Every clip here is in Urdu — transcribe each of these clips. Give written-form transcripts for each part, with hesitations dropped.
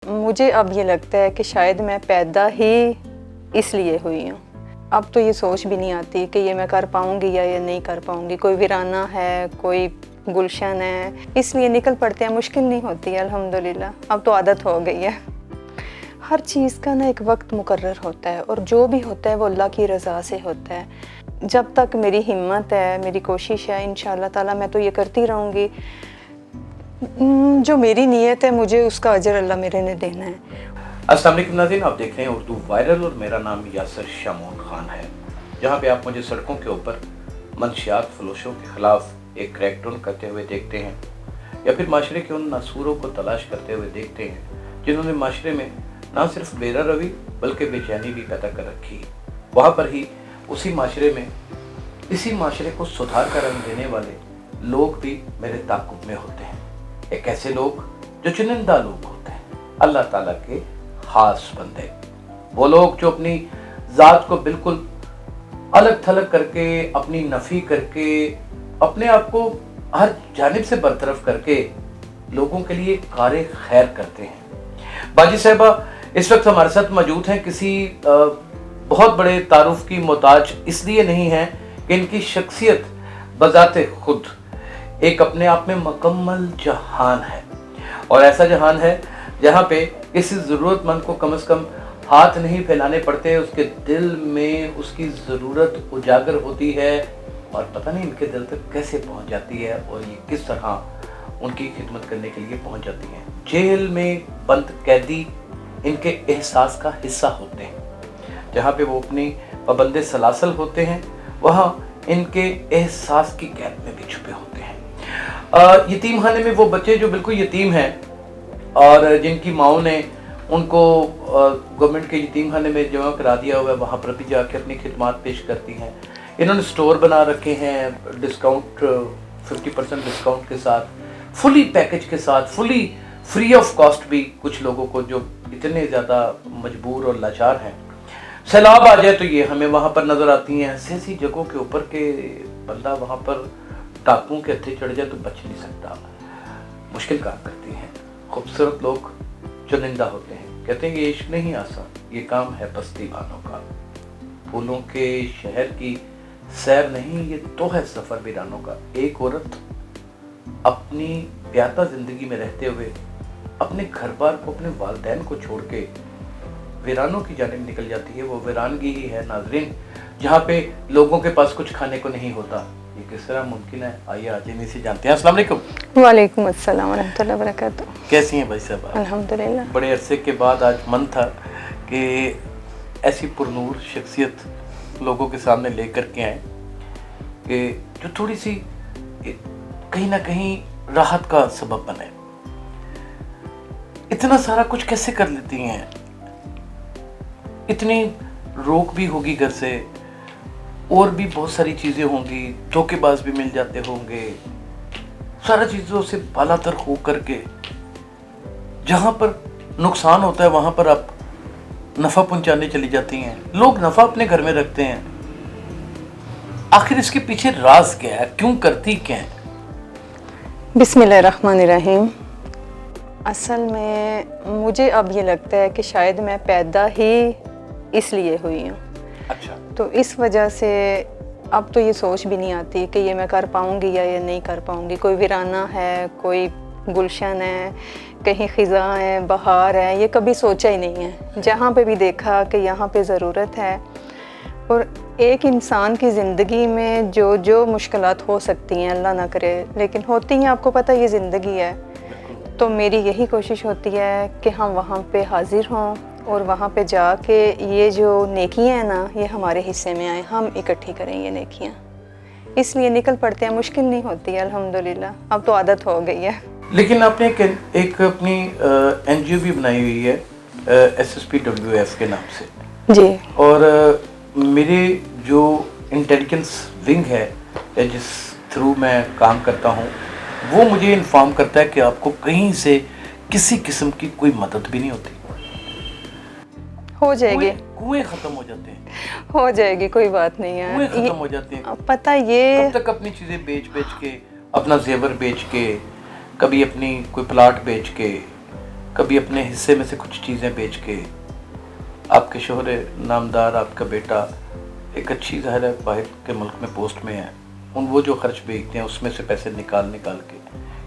مجھے اب یہ لگتا ہے کہ شاید میں پیدا ہی اس لیے ہوئی ہوں۔ اب تو یہ سوچ بھی نہیں آتی کہ یہ میں کر پاؤں گی یا یہ نہیں کر پاؤں گی۔ کوئی ویرانہ ہے، کوئی گلشن ہے، اس لیے نکل پڑتے ہیں، مشکل نہیں ہوتی ہے الحمدللہ۔ اب تو عادت ہو گئی ہے۔ ہر چیز کا نا ایک وقت مقرر ہوتا ہے، اور جو بھی ہوتا ہے وہ اللہ کی رضا سے ہوتا ہے۔ جب تک میری ہمت ہے، میری کوشش ہے، انشاءاللہ تعالیٰ میں تو یہ کرتی رہوں گی۔ جو میری نیت ہے مجھے اس کا اجر اللہ میرے نے دینا ہے۔ السلام علیکم ناظرین، آپ دیکھ رہے ہیں اردو وائرل اور میرا نام یاسر شامون خان ہے، جہاں پہ آپ مجھے سڑکوں کے اوپر منشیات فروشوں کے خلاف ایک کریک ڈاؤن کرتے ہوئے دیکھتے ہیں، یا پھر معاشرے کے ان ناسوروں کو تلاش کرتے ہوئے دیکھتے ہیں جنہوں نے معاشرے میں نہ صرف بے روی بلکہ بے چینی بھی پیدا کر رکھی۔ وہاں پر ہی اسی معاشرے کو سدھار کر رنگ دینے والے لوگ بھی میرے تعاقب میں ہوتے ہیں۔ ایک ایسے لوگ جو چنندہ لوگ ہوتے ہیں، اللہ تعالیٰ کے خاص بندے، وہ لوگ جو اپنی ذات کو بالکل الگ تھلگ کر کے، اپنی نفی کر کے، اپنے آپ کو ہر جانب سے برطرف کر کے لوگوں کے لیے کار خیر کرتے ہیں۔ باجی صاحبہ اس وقت ہمارے ساتھ موجود ہیں، کسی بہت بڑے تعارف کی محتاج اس لیے نہیں ہے کہ ان کی شخصیت بذات خود ایک اپنے آپ میں مکمل جہان ہے، اور ایسا جہان ہے جہاں پہ کسی ضرورت مند کو کم از کم ہاتھ نہیں پھیلانے پڑتے، اس کے دل میں اس کی ضرورت اجاگر ہوتی ہے، اور پتہ نہیں ان کے دل تک کیسے پہنچ جاتی ہے، اور یہ کس طرح ان کی خدمت کرنے کے لیے پہنچ جاتی ہیں۔ جیل میں بند قیدی ان کے احساس کا حصہ ہوتے ہیں، جہاں پہ وہ اپنی پابند سلاسل ہوتے ہیں، وہاں ان کے احساس کی قید میں بھی چھپے ہوتے ہیں۔ یتیم خانے میں وہ بچے جو بالکل یتیم ہیں اور جن کی ماؤں نے ان کو گورنمنٹ کے یتیم خانے میں جمع کرا دیا ہوا ہے، وہاں پر بھی جا کے اپنی خدمات پیش کرتی ہیں۔ انہوں نے سٹور بنا رکھے ہیں، ڈسکاؤنٹ 50% ڈسکاؤنٹ کے ساتھ، فلی پیکج کے ساتھ، فلی فری آف کاسٹ بھی کچھ لوگوں کو جو اتنے زیادہ مجبور اور لاچار ہیں۔ سیلاب آ جائے تو یہ ہمیں وہاں پر نظر آتی ہیں، ایسی جگہوں کے اوپر کہ بندہ وہاں پر ڈاکوؤں کے ہتھے چڑھ جائے تو بچ نہیں سکتا۔ مشکل کام کرتی ہیں، خوبصورت لوگ چنندہ ہوتے ہیں، کہتے ہیں یہ عشق نہیں آسان، یہ کام ہے بستی والوں کا، پھولوں کے شہر کی سیر نہیں، یہ تو ہے سفر ویرانوں کا۔ ایک عورت اپنی بیاتہ زندگی میں رہتے ہوئے اپنے گھر بار کو، اپنے والدین کو چھوڑ کے ویرانوں کی جانب نکل جاتی ہے۔ وہ ویرانگی ہی ہے ناظرین، جہاں پہ لوگوں کے پاس کچھ کھانے کو نہیں ہوتا۔ یہ کس طرح ممکن ہے؟ آئیے آج انہی سے جانتے ہیں۔ السلام علیکم۔ وعلیکم السلام ورحمۃ اللہ وبرکاتہ۔ کیسی ہیں بھائی صاحب؟ الحمدللہ۔ بڑے عرصے کے بعد آج من تھا کہ ایسی پرنور شخصیت لوگوں کے سامنے لے کر کے آئیں کہ جو تھوڑی سی کہیں نہ کہیں راحت کا سبب بنے۔ اتنا سارا کچھ کیسے کر لیتی ہیں؟ اتنی روک بھی ہوگی گھر سے، اور بھی بہت ساری چیزیں ہوں گی، دھوکے باز بھی مل جاتے ہوں گے، سارا چیزوں سے بالا تر ہو کر کے جہاں پر نقصان ہوتا ہے وہاں پر آپ نفع پہنچانے چلی جاتی ہیں۔ لوگ نفع اپنے گھر میں رکھتے ہیں، آخر اس کے پیچھے راز کیا ہے؟ کیوں کرتی کیا ہے؟ بسم اللہ الرحمن الرحیم۔ اصل میں مجھے اب یہ لگتا ہے کہ شاید میں پیدا ہی اس لیے ہوئی ہوں۔ اچھا۔ تو اس وجہ سے اب تو یہ سوچ بھی نہیں آتی کہ یہ میں کر پاؤں گی یا یہ نہیں کر پاؤں گی۔ کوئی ویرانہ ہے، کوئی گلشن ہے، کہیں خزاں ہے، بہار ہے، یہ کبھی سوچا ہی نہیں ہے۔ جہاں پہ بھی دیکھا کہ یہاں پہ ضرورت ہے، اور ایک انسان کی زندگی میں جو مشکلات ہو سکتی ہیں، اللہ نہ کرے لیکن ہوتی ہیں، آپ کو پتہ یہ زندگی ہے، تو میری یہی کوشش ہوتی ہے کہ ہم وہاں پہ حاضر ہوں، اور وہاں پہ جا کے یہ جو نیکیاں ہیں نا، یہ ہمارے حصے میں آئیں، ہم اکٹھی کریں یہ نیکیاں۔ اس لیے نکل پڑتے ہیں، مشکل نہیں ہوتی ہے الحمدللہ، اب تو عادت ہو گئی ہے۔ لیکن آپ نے ایک اپنی این جی او بھی بنائی ہوئی ہے SSPWF کے نام سے، جی، اور میرے جو انٹیلیجنس ونگ ہے جس تھرو میں کام کرتا ہوں، وہ مجھے انفارم کرتا ہے کہ آپ کو کہیں سے کسی قسم کی کوئی مدد بھی نہیں ہوتی، ہو جائے گی، کنویں ختم ہو جاتے ہیں، ہو جائے گی، کوئی بات نہیں ہے، کنویں ختم ہو جاتے ہیں۔ پتہ یہ کب تک اپنی چیزیں بیچ کے، اپنا زیور بیچ کے، کبھی اپنی کوئی پلاٹ بیچ کے، کبھی اپنے حصے میں سے کچھ چیزیں بیچ کے آپ کے شوہر نامدار، آپ کا بیٹا ایک اچھی ظاہر ہے باہر کے ملک میں پوسٹ میں ہے، وہ جو خرچ بیچتے ہیں اس میں سے پیسے نکال کے،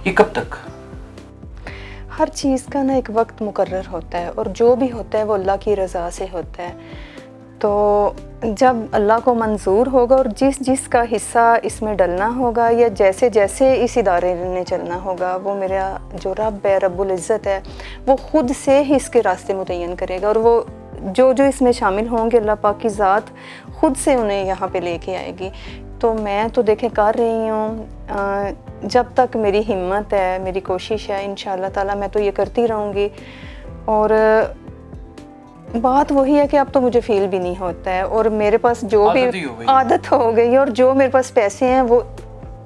یہ کب تک؟ ہر چیز کا نا ایک وقت مقرر ہوتا ہے، اور جو بھی ہوتا ہے وہ اللہ کی رضا سے ہوتا ہے. تو جب اللہ کو منظور ہوگا اور جس کا حصہ اس میں ڈلنا ہوگا یا جیسے اس ادارے نے چلنا ہوگا، وہ میرا جو رب ہے، رب العزت ہے، وہ خود سے ہی اس کے راستے متعین کرے گا، اور وہ جو اس میں شامل ہوں گے اللہ پاک کی ذات خود سے انہیں یہاں پہ لے کے آئے گی. تو میں تو دیکھیں کر رہی ہوں، جب تک میری ہمت ہے، میری کوشش ہے، انشاءاللہ تعالی میں تو یہ کرتی رہوں گی. اور بات وہی ہے کہ اب تو مجھے فیل بھی نہیں ہوتا ہے، اور میرے پاس جو بھی عادت ہو گئی ہے، اور جو میرے پاس پیسے ہیں وہ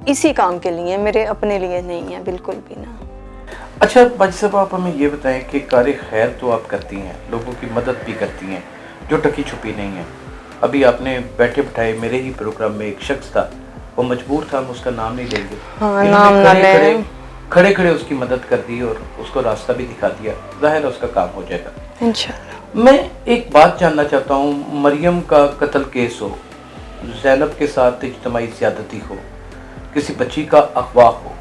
اسی کام کے لیے ہیں، میرے اپنے لیے نہیں ہیں بالکل بھی نہ. اچھا باجی صاحب، آپ ہمیں یہ بتائیں کہ کار خیر تو آپ کرتی ہیں، لوگوں کی مدد بھی کرتی ہیں جو ٹکی چھپی نہیں ہیں. ابھی آپ نے بیٹھے بٹھائے میرے ہی پروگرام میں ایک شخص تھا، وہ مجبور تھا، ہم اس کا نام نہیں لیں گے، نام نہ لیں، کھڑے اس کی مدد کر دی اور اس کو راستہ بھی دکھا دیا. ظاہر ہے اس کا کام ہو جائے گا انشاءاللہ. میں ایک بات جاننا چاہتا ہوں، مریم کا قتل کیس ہو، زینب کے ساتھ اجتماعی زیادتی ہو، کسی بچی کا اغوا ہو،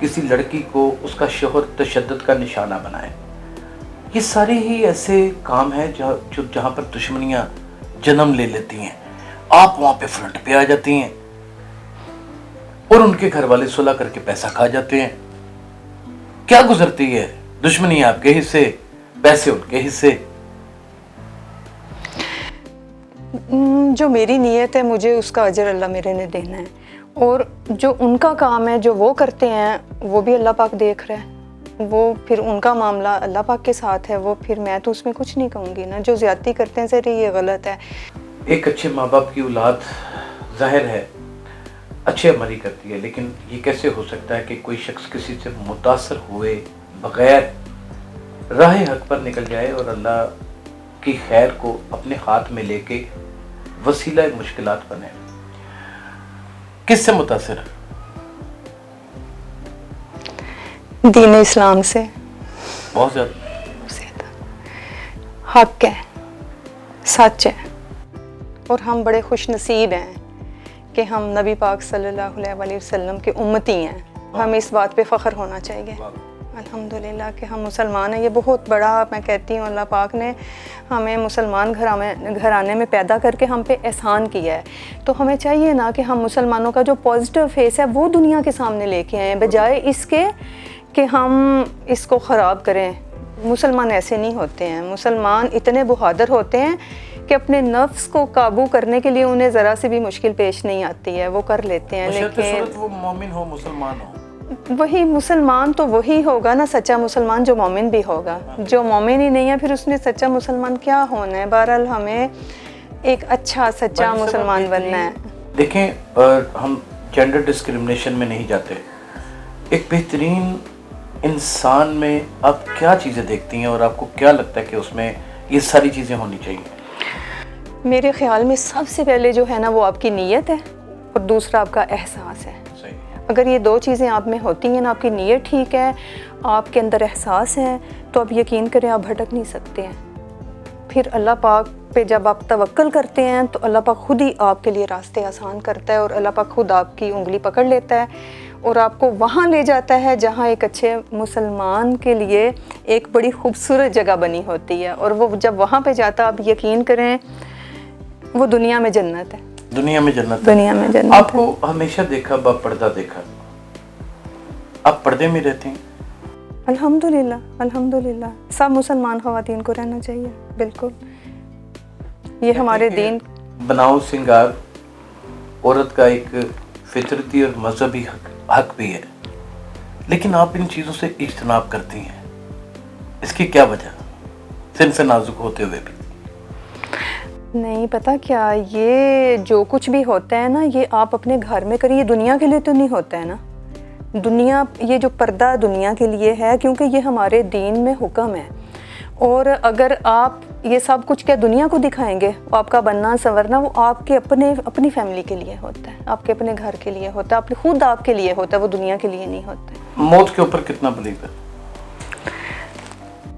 کسی لڑکی کو اس کا شوہر تشدد کا نشانہ بنائے، یہ سارے ہی ایسے کام ہیں جہاں پر دشمنیاں جنم لے لیتی ہیں. آپ وہاں پہ فرنٹ پہ آ جاتی ہیں اور ان کے گھر والے صلح کر کے پیسہ کھا جاتے ہیں. کیا گزرتی ہے؟ دشمنی آپ کے حصے، پیسے ان کے حصے. جو میری نیت ہے مجھے اس کا اجر اللہ میرے نے دینا ہے، اور جو ان کا کام ہے جو وہ کرتے ہیں وہ بھی اللہ پاک دیکھ رہا ہے. وہ پھر ان کا معاملہ اللہ پاک کے ساتھ ہے، وہ پھر میں تو اس میں کچھ نہیں کہوں گی نا. جو زیادتی کرتے ہیں سر یہ غلط ہے. ایک اچھے ماں باپ کی اولاد ظاہر ہے اچھے عملی کرتی ہے، لیکن یہ کیسے ہو سکتا ہے کہ کوئی شخص کسی سے متاثر ہوئے بغیر راہ حق پر نکل جائے اور اللہ کی خیر کو اپنے ہاتھ میں لے کے وسیلہ مشکلات بنے؟ کس سے متاثر ہے؟ دین اسلام سے بہت زیادہ. حق ہے، سچ ہے، اور ہم بڑے خوش نصیب ہیں کہ ہم نبی پاک صلی اللہ علیہ وآلہ وسلم کے امتی ہیں. ہمیں اس بات پہ فخر ہونا چاہیے الحمدللہ کہ ہم مسلمان ہیں. یہ بہت بڑا میں کہتی ہوں اللہ پاک نے ہمیں مسلمان گھرانے میں پیدا کر کے ہم پہ احسان کیا ہے. تو ہمیں چاہیے نا کہ ہم مسلمانوں کا جو پازیٹیو فیس ہے وہ دنیا کے سامنے لے کے آئیں، بجائے اس کے کہ ہم اس کو خراب کریں. مسلمان ایسے نہیں ہوتے ہیں. مسلمان اتنے بہادر ہوتے ہیں کہ اپنے نفس کو قابو کرنے کے لیے انہیں ذرا سے بھی مشکل پیش نہیں آتی ہے، وہ کر لیتے ہیں. لیکن وہ مومن ہو، مسلمان ہو، وہی مسلمان تو وہی ہوگا نا سچا مسلمان جو مومن بھی ہوگا. جو مومن ہی نہیں ہے پھر اس نے سچا مسلمان کیا ہونا ہے؟ بہرحال ہمیں ایک اچھا سچا مسلمان بننا ہے. دیکھیں ہم جینڈر ڈسکرمنیشن میں نہیں جاتے. ایک بہترین انسان میں آپ کیا چیزیں دیکھتی ہیں اور آپ کو کیا لگتا ہے کہ اس میں یہ ساری چیزیں ہونی چاہیے؟ میرے خیال میں سب سے پہلے جو ہے نا وہ آپ کی نیت ہے، اور دوسرا آپ کا احساس ہے. اگر یہ دو چیزیں آپ میں ہوتی ہیں نا، آپ کی نیت ٹھیک ہے، آپ کے اندر احساس ہے، تو آپ یقین کریں آپ بھٹک نہیں سکتے ہیں. پھر اللہ پاک پہ جب آپ توکل کرتے ہیں تو اللہ پاک خود ہی آپ کے لیے راستے آسان کرتا ہے، اور اللہ پاک خود آپ کی انگلی پکڑ لیتا ہے اور آپ کو وہاں لے جاتا ہے جہاں ایک اچھے مسلمان کے لیے ایک بڑی خوبصورت جگہ بنی ہوتی ہے. اور وہ جب وہاں پہ جاتا، آپ یقین کریں وہ دنیا میں جنت ہے. دنیا میں جنت. دنیا میں جنت. آپ کو ہمیشہ دیکھا با پردہ دیکھا، آپ پردے میں رہتے ہیں؟ الحمدللہ الحمدللہ سب مسلمان خواتین کو رہنا چاہیے. بالکل یہ ہمارے دین. بناؤ سنگار عورت کا ایک فطرتی اور مذہبی حق بھی ہے، لیکن آپ ان چیزوں سے اجتناب کرتی ہیں، اس کی کیا وجہ؟ صنف نازک ہوتے ہوئے بھی نہیں پتہ کیا، یہ جو کچھ بھی ہوتا ہے نا یہ آپ اپنے گھر میں کریے، دنیا کے لیے تو نہیں ہوتا ہے نا. دنیا، یہ جو پردہ دنیا کے لیے ہے کیونکہ یہ ہمارے دین میں حکم ہے. اور اگر آپ یہ سب کچھ کیا دنیا کو دکھائیں گے، آپ کا بننا سنورنا وہ آپ کے اپنی فیملی کے لیے ہوتا ہے، آپ کے اپنے گھر کے لیے ہوتا ہے، خود آپ کے لیے ہوتا ہے، وہ دنیا کے لیے نہیں ہوتا ہے. موت کے اوپر کتنا بلیو ہے؟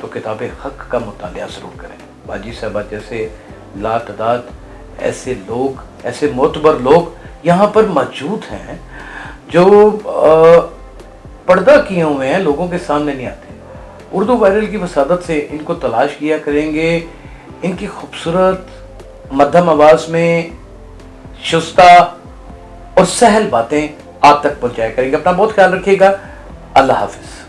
تو کتاب حق کا مطالعہ ضرور کریں. باجی صاحبہ جیسے لاتعداد ایسے لوگ، ایسے معتبر لوگ یہاں پر موجود ہیں جو پردہ کیے ہوئے ہیں، لوگوں کے سامنے نہیں آتے. اردو وائرل کی وسادت سے ان کو تلاش کیا کریں گے، ان کی خوبصورت مدھم آواز میں شستہ اور سہل باتیں آپ تک پہنچایا کریں گے. اپنا بہت خیال رکھیے گا. اللہ حافظ.